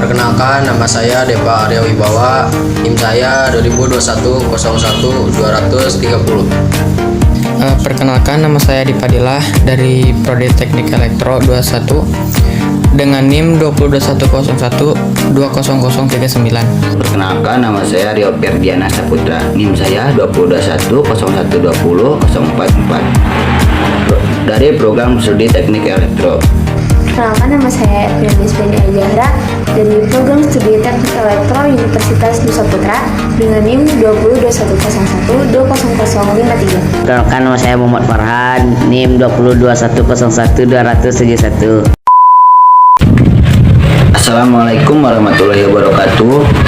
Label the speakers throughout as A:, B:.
A: Perkenalkan, nama saya Depa Arya Wibawa, NIM saya 2021-01-230.
B: Perkenalkan, nama saya Dipadillah dari Prodi Teknik Elektro 21 dengan NIM 2021-1200039.
C: Perkenalkan, nama saya Rio Ferdiana Saputra, NIM saya 2021-01-20-044 dari program studi Teknik Elektro.
D: Perkenalkan, nama saya Prilis Beni Ajahra dari program studi Teknik Elektro Universitas Nusa Putra dengan NIM 2021-1200053.
E: Perkenalkan, nama saya Muhammad Farhan, NIM 2021-01-271.
C: Assalamualaikum warahmatullahi wabarakatuh.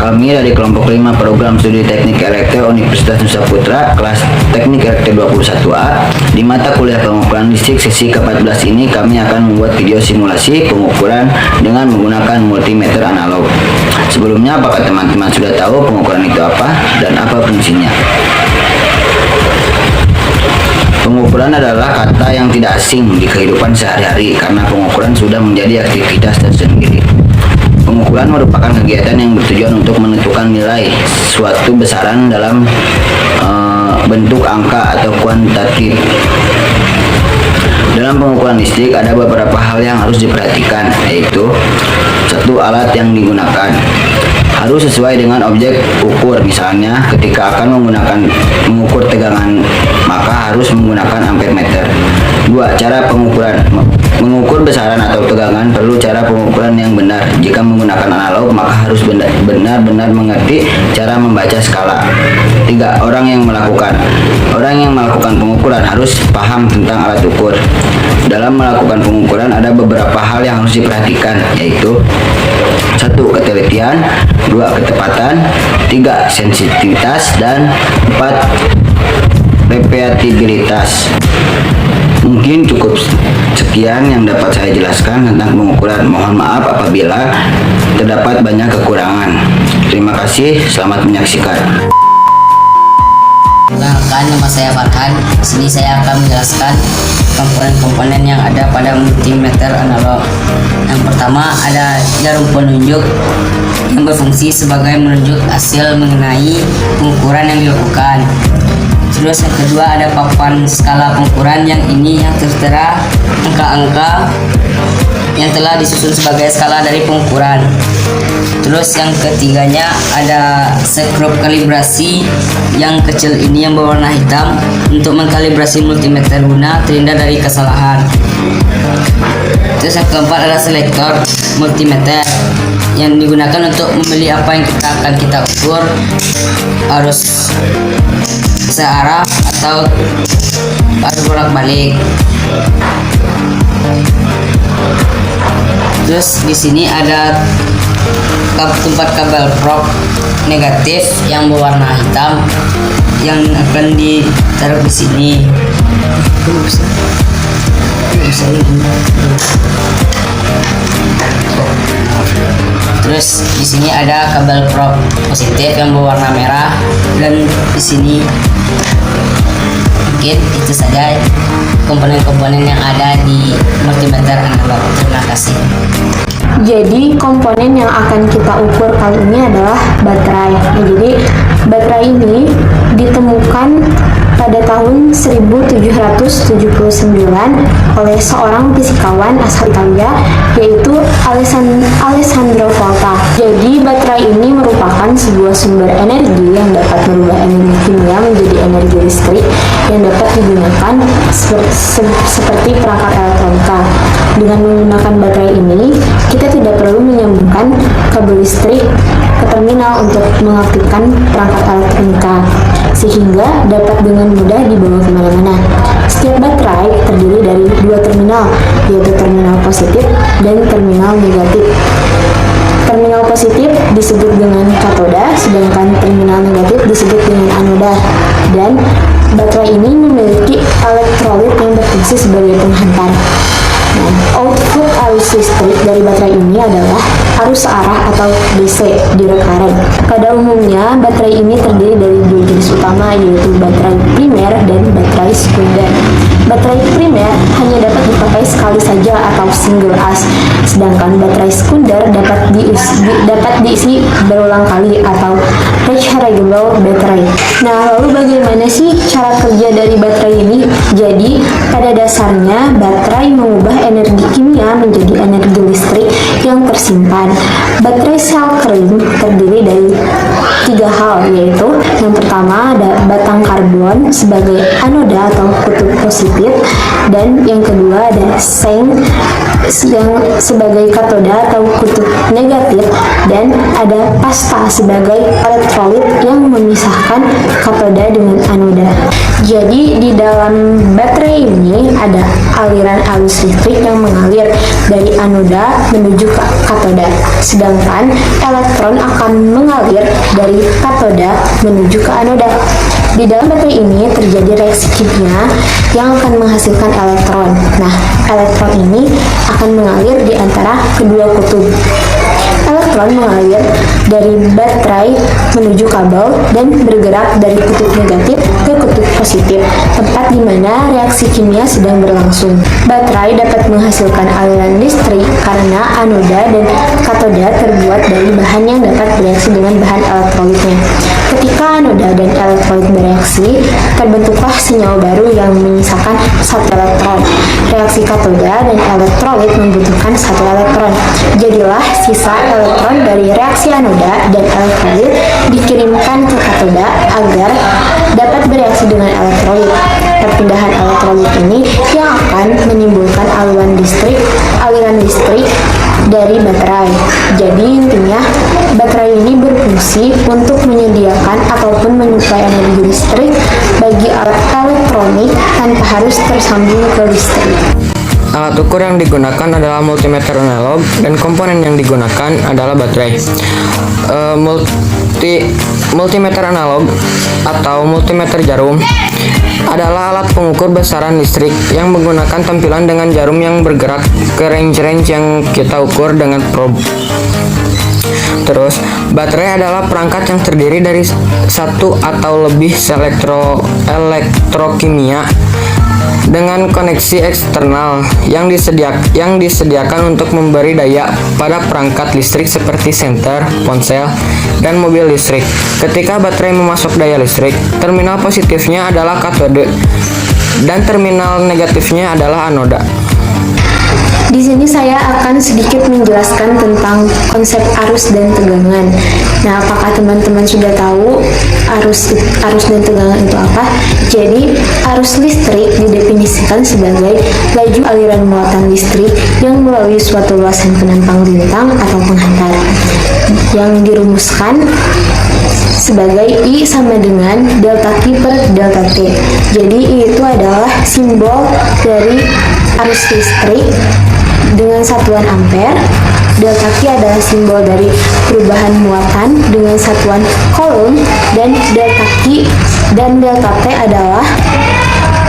C: Kami dari kelompok 5 program studi Teknik Elektro Universitas Nusa Putra, kelas Teknik Elektro 21A. Di mata kuliah pengukuran listrik sesi ke-14 ini kami akan membuat video simulasi pengukuran dengan menggunakan multimeter analog. Sebelumnya, apakah teman-teman sudah tahu pengukuran itu apa dan apa fungsinya? Pengukuran adalah kata yang tidak asing di kehidupan sehari-hari karena pengukuran sudah menjadi aktivitas tersendiri. Pengukuran merupakan kegiatan yang bertujuan untuk menentukan nilai suatu besaran dalam bentuk angka atau kuantitatif. Dalam pengukuran listrik ada beberapa hal yang harus diperhatikan, yaitu satu, alat yang digunakan harus sesuai dengan objek ukur. Misalnya, ketika akan mengukur tegangan, maka harus menggunakan ampere meter. 2. Cara pengukuran. Mengukur besaran atau tegangan perlu cara pengukuran yang benar. Jika menggunakan analog, maka harus benar-benar mengerti cara membaca skala. 3. Orang yang melakukan pengukuran harus paham tentang alat ukur. Dalam melakukan pengukuran ada beberapa hal yang harus diperhatikan, yaitu 1. Ketelitian, 2. Ketepatan, 3. Sensitivitas, dan 4. Repetibilitas. Mungkin cukup sekian yang dapat saya jelaskan tentang pengukuran. Mohon maaf apabila terdapat banyak kekurangan. Terima kasih, selamat menyaksikan.
E: Perkenalkan, nama saya Farhan. Di sini saya akan menjelaskan komponen-komponen yang ada pada multimeter analog. Yang pertama ada jarum penunjuk yang berfungsi sebagai menunjuk hasil mengenai pengukuran yang dilakukan. Terus yang kedua ada papan skala pengukuran, yang tertera angka-angka yang telah disusun sebagai skala dari pengukuran. Terus yang ketiganya ada skrup kalibrasi yang kecil ini yang berwarna hitam untuk mengkalibrasi multimeter guna terhindar dari kesalahan. Terus yang keempat ada selektor multimeter yang digunakan untuk memilih apa yang akan kita ukur, harus searah atau harus bolak-balik. Terus di sini ada tempat kabel probe negatif yang berwarna hitam yang akan ditaruh di sini. Terus di sini ada kabel probe positif yang berwarna merah, dan di sini mungkin itu saja komponen-komponen yang ada di multimeter analog. Terima kasih.
D: Jadi komponen yang akan kita ukur kali ini adalah baterai. Jadi baterai ini ditemukan pada tahun 1779 oleh seorang fisikawan asal Italia, yaitu Alessandro Volta. Jadi baterai ini merupakan sebuah sumber energi yang dapat merubah energi kimia menjadi energi listrik yang dapat digunakan seperti perangkat elektronika. Dengan menggunakan baterai ini, kita tidak perlu menyambungkan kabel listrik ke terminal untuk mengaktifkan perangkat elektronika, sehingga dapat dengan mudah dibawa kemana-mana. Setiap baterai terdiri dari dua terminal, yaitu terminal positif dan terminal negatif. Terminal positif disebut dengan katoda, sedangkan terminal negatif disebut dengan anoda. Dan baterai ini memiliki elektrolit yang berfungsi sebagai penghantar. Output arus listrik dari baterai ini adalah arus searah atau DC, direct current. Pada umumnya, baterai ini terdiri dari dua jenis utama, yaitu baterai primer dan baterai sekunder. Baterai primer hanya dapat dipakai sekali saja atau single as, sedangkan baterai sekunder dapat diisi berulang kali atau rechargeable battery. Nah, lalu bagaimana sih cara kerja dari baterai ini? Jadi, pada dasarnya baterai mengubah energi kimia menjadi energi listrik yang tersimpan. Baterai sel kering terdiri dari 3 hal, yaitu yang pertama ada batang karbon sebagai anoda atau kutub positif, dan yang kedua ada seng yang sebagai katoda atau kutub negatif, dan ada pasta sebagai elektrolit yang memisahkan katoda dengan anoda. Jadi di dalam baterai ini ada aliran arus listrik yang mengalir dari anoda menuju ke katoda, sedangkan elektron akan mengalir dari katoda menuju ke anoda. Di dalam baterai ini terjadi reaksi kimia yang akan menghasilkan elektron. Nah, elektron ini akan mengalir di antara kedua kutub. Elektron mengalir dari baterai menuju kabel dan bergerak dari kutub negatif ke kutub positif, tempat di mana reaksi kimia sedang berlangsung. Baterai dapat menghasilkan aliran listrik karena anoda dan katoda terbuat dari bahan yang dapat bereaksi dengan bahan elektrolitnya. Ketika anoda dan elektrolit bereaksi, terbentuklah senyawa baru yang menyisakan satu elektron. Reaksi katoda dan elektrolit membutuhkan satu elektron. Jadilah sisa elektron dari reaksi anoda dan elektrolit dikirimkan ke katoda agar dapat bereaksi dengan elektrolit. Perpindahan elektrolit ini yang akan menimbulkan aliran listrik dari baterai. Jadi intinya baterai ini berfungsi untuk menyediakan ataupun menyuplai energi listrik bagi alat elektronik tanpa harus tersambung ke listrik.
B: Alat ukur yang digunakan adalah multimeter analog dan komponen yang digunakan adalah baterai. Multimeter analog atau multimeter jarum adalah alat pengukur besaran listrik yang menggunakan tampilan dengan jarum yang bergerak ke range-range yang kita ukur dengan probe. Terus, baterai adalah perangkat yang terdiri dari satu atau lebih sel elektrokimia dengan koneksi eksternal yang disediakan untuk memberi daya pada perangkat listrik seperti senter, ponsel, dan mobil listrik. Ketika baterai memasok daya listrik, terminal positifnya adalah katode dan terminal negatifnya adalah anoda.
D: Di sini saya akan sedikit menjelaskan tentang konsep arus dan tegangan. Nah, apakah teman-teman sudah tahu arus dan tegangan itu apa? Jadi, arus listrik didefinisikan sebagai laju aliran muatan listrik yang melalui suatu luasan penampang lintang atau penghantar, yang dirumuskan sebagai I sama dengan delta Q per delta T. Jadi, I itu adalah simbol dari arus listrik dengan satuan ampere. Delta Q adalah simbol dari perubahan muatan dengan satuan coulomb, dan delta Q dan delta T adalah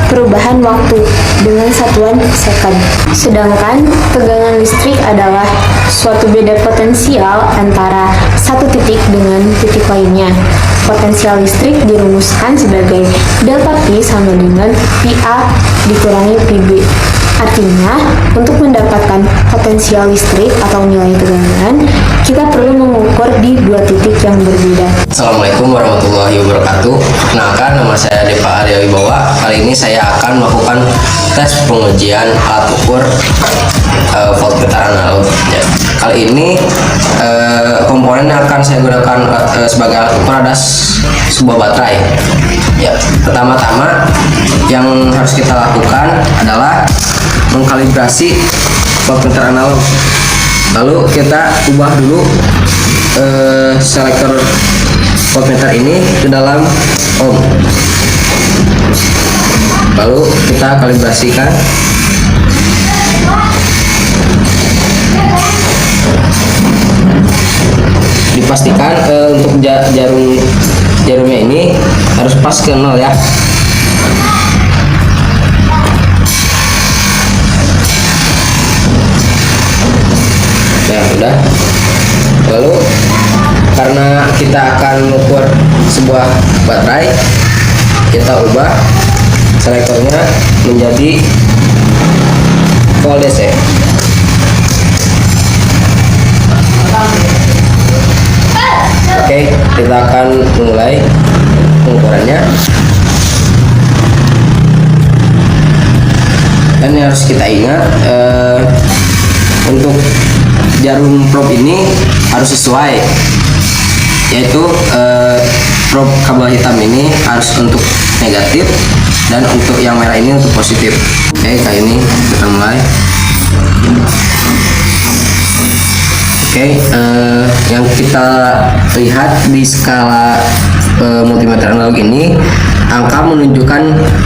D: perubahan waktu dengan satuan second. Sedangkan tegangan listrik adalah suatu beda potensial antara satu titik dengan titik lainnya. Potensial listrik dirumuskan sebagai delta P sama dengan PA dikurangi PB. Artinya, untuk mendapatkan potensial listrik atau nilai tegangan, kita perlu mengukur di dua titik yang berbeda.
A: Assalamualaikum warahmatullahi wabarakatuh. Perkenalkan, nama saya Depa Arya Wibawa. Kali ini saya akan melakukan tes pengujian alat ukur voltmeter analog. Ya. Kali ini komponen yang akan saya gunakan sebagai alat ukur adalah sebuah baterai. Ya, pertama-tama yang harus kita lakukan adalah mengkalibrasi voltmeter analog. Lalu kita ubah dulu selektor voltmeter ini ke dalam ohm. Lalu kita kalibrasikan. Dipastikan untuk jarumnya ini harus pas ke 0 ya. Nah, udah. Lalu karena kita akan mengukur sebuah baterai, kita ubah selektornya menjadi full DC. Oke, kita akan mulai pengukurannya. Dan yang harus kita ingat, untuk jarum probe ini harus sesuai, yaitu probe kabel hitam ini harus untuk negatif dan untuk yang merah ini untuk positif. Oke, kali ini kita mulai. Oke, yang kita lihat di skala multimeter analog ini, angka menunjukkan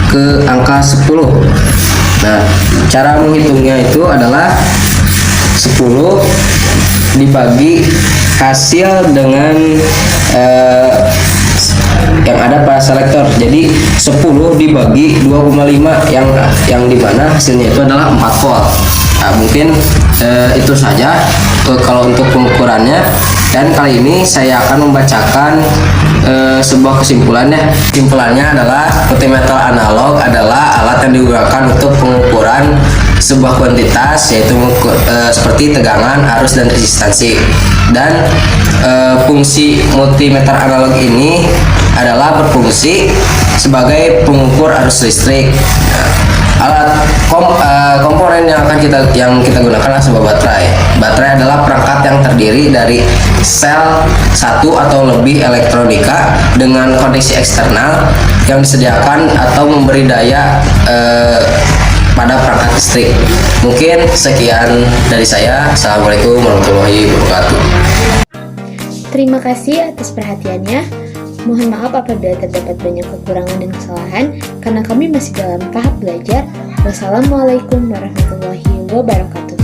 A: ke angka 10. Nah, cara menghitungnya itu adalah 10 dibagi hasil dengan yang ada pada selektor. Jadi 10 dibagi 2,5 yang dimana hasilnya itu adalah 4 volt. Nah, mungkin itu saja kalau untuk pengukurannya. Dan kali ini saya akan membacakan sebuah kesimpulannya. Kesimpulannya adalah multimeter analog adalah alat yang digunakan untuk pengukuran sebuah kuantitas, yaitu seperti tegangan, arus, dan resistansi. Dan fungsi multimeter analog ini adalah berfungsi sebagai pengukur arus listrik. Alat komponen yang kita gunakan adalah sebuah baterai. Baterai adalah perangkat yang terdiri dari sel satu atau lebih elektronika dengan koneksi eksternal yang disediakan atau memberi daya pada perangkat listrik. Mungkin sekian dari saya. Assalamualaikum warahmatullahi wabarakatuh.
D: Terima kasih atas perhatiannya. Mohon maaf apabila terdapat banyak kekurangan dan kesalahan, karena kami masih dalam tahap belajar. Wassalamualaikum warahmatullahi wabarakatuh.